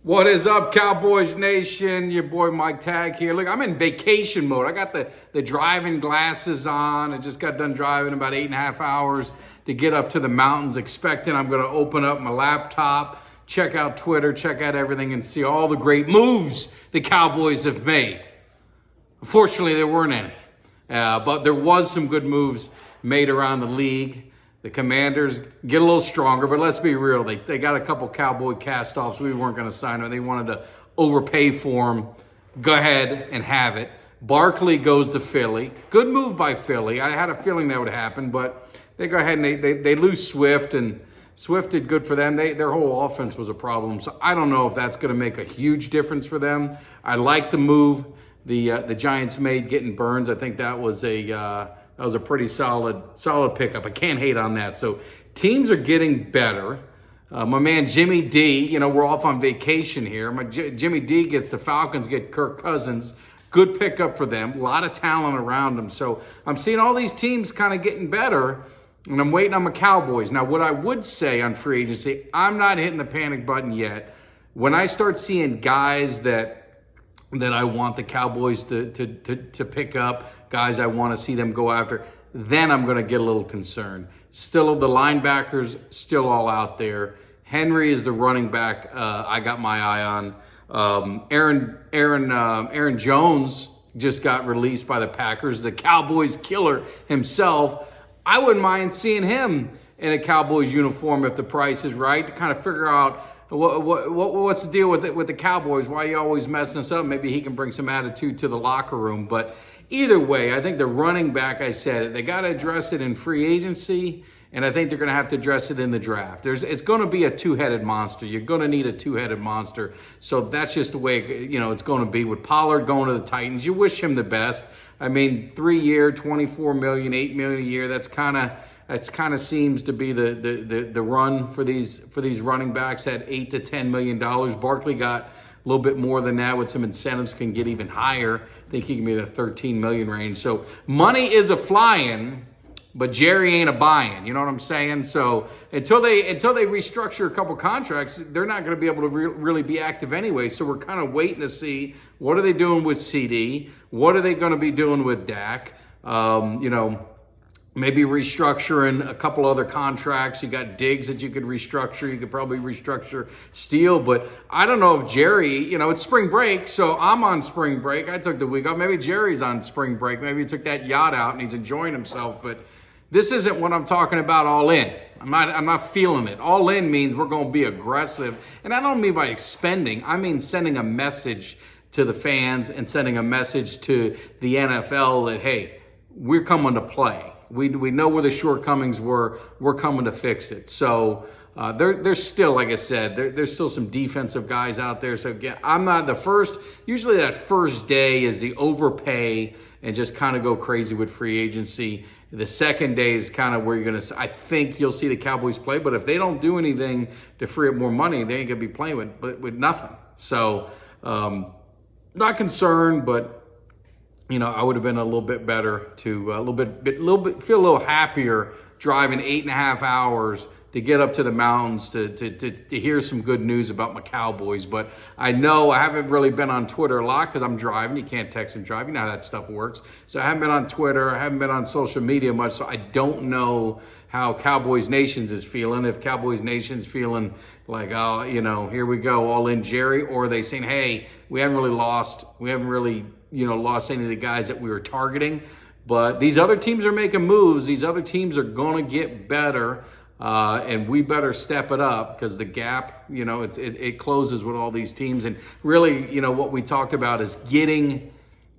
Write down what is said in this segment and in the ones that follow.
What is up, Cowboys Nation? Your boy Mike Tag here. Look, I'm in vacation mode. I got the driving glasses on. I just got done driving about 8.5 hours to get up to the mountains, expecting I'm going to open up my laptop, check out Twitter, check out everything, and see all the great moves the Cowboys have made. Unfortunately, there weren't any. But there was some good moves made around the league. The Commanders get a little stronger, but let's be real. They got a couple Cowboy cast-offs. We weren't going to sign them. They wanted to overpay for them. Go ahead and have it. Barkley goes to Philly. Good move by Philly. I had a feeling that would happen, but they go ahead and they lose Swift, and Swift did good for them. Their whole offense was a problem, so I don't know if that's going to make a huge difference for them. I like the move the Giants made getting Burns. I think that was a pretty solid pickup. I can't hate on that. So teams are getting better. My man Jimmy D, we're off on vacation here. Jimmy D gets the Falcons, get Kirk Cousins. Good pickup for them. A lot of talent around them. So I'm seeing all these teams kind of getting better, and I'm waiting on my Cowboys. Now, what I would say on free agency, I'm not hitting the panic button yet. When I start seeing guys that I want the Cowboys to pick up, guys I want to see them go after, then I'm going to get a little concerned. Still, the linebackers still all out there. Henry is the running back I got my eye on. Aaron Jones just got released by the Packers. The Cowboys killer himself. I wouldn't mind seeing him in a Cowboys uniform if the price is right, to kind of figure out what's the deal with the Cowboys? Why are you always messing us up? Maybe he can bring some attitude to the locker room. But either way, I think the running back, I said, they got to address it in free agency, and I think they're going to have to address it in the draft. It's going to be a two-headed monster. You're going to need a two-headed monster. So that's just the way it's going to be. With Pollard going to the Titans, you wish him the best. I mean, 3-year, $24 million, $8 million a year. That's kind of seems to be the run for these running backs at $8 to $10 million. Barkley got a little bit more than that with some incentives, can get even higher. I think he can be in the 13 million range. So money is a flying, but Jerry ain't a buying. You know what I'm saying? So until they restructure a couple contracts, they're not going to be able to really be active anyway. So we're kind of waiting to see what are they doing with CD, what are they going to be doing with Dak. Maybe restructuring a couple other contracts. You got Diggs that you could restructure. You could probably restructure Steele. But I don't know if Jerry, it's spring break, so I'm on spring break. I took the week off. Maybe Jerry's on spring break. Maybe he took that yacht out and he's enjoying himself. But this isn't what I'm talking about all in. I'm not feeling it. All in means we're going to be aggressive. And I don't mean by expending. I mean sending a message to the fans and sending a message to the NFL that, hey, we're coming to play. We know where the shortcomings were. We're coming to fix it. So there's still, like I said, there's still some defensive guys out there. So again, I'm not the first. Usually that first day is the overpay and just kind of go crazy with free agency. The second day is kind of where you're going to, I think you'll see the Cowboys play. But if they don't do anything to free up more money, they ain't going to be playing with nothing. So not concerned, but I would have been a little bit better to feel a little happier driving 8.5 hours to get up to the mountains to hear some good news about my Cowboys. But I know I haven't really been on Twitter a lot because I'm driving. You can't text and drive. You know how that stuff works. So I haven't been on Twitter. I haven't been on social media much. So I don't know how Cowboys Nations is feeling. If Cowboys Nation's feeling like, oh, here we go, all in Jerry, or are they saying, hey, we haven't really lost. We haven't really lost any of the guys that we were targeting. But these other teams are making moves. These other teams are going to get better, and we better step it up because the gap, it closes with all these teams. And really, what we talked about is getting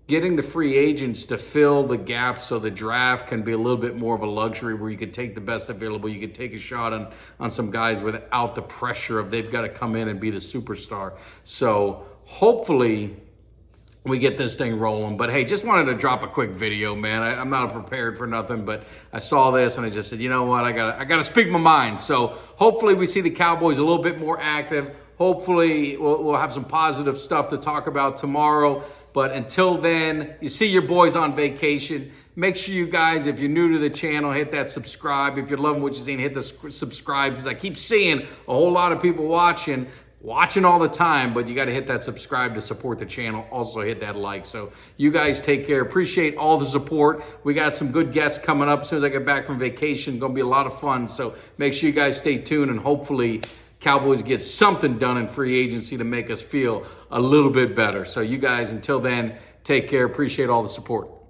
the free agents to fill the gap so the draft can be a little bit more of a luxury where you could take the best available. You could take a shot on some guys without the pressure of they've got to come in and be the superstar. So hopefully we get this thing rolling. But hey, just wanted to drop a quick video, man. I'm not prepared for nothing, but I saw this and I just said, you know what, I gotta speak my mind. So hopefully we see the Cowboys a little bit more active. Hopefully we'll have some positive stuff to talk about tomorrow. But until then, you see your boys on vacation. Make sure you guys, if you're new to the channel, hit that subscribe. If you're loving what you're seeing, hit the subscribe, because I keep seeing a whole lot of people watching. watching all the time, but you got to hit that subscribe to support the channel. Also hit that like. So you guys take care. Appreciate all the support. We got some good guests coming up as soon as I get back from vacation. Going to be a lot of fun. So make sure you guys stay tuned, and hopefully Cowboys get something done in free agency to make us feel a little bit better. So you guys, until then, take care. Appreciate all the support.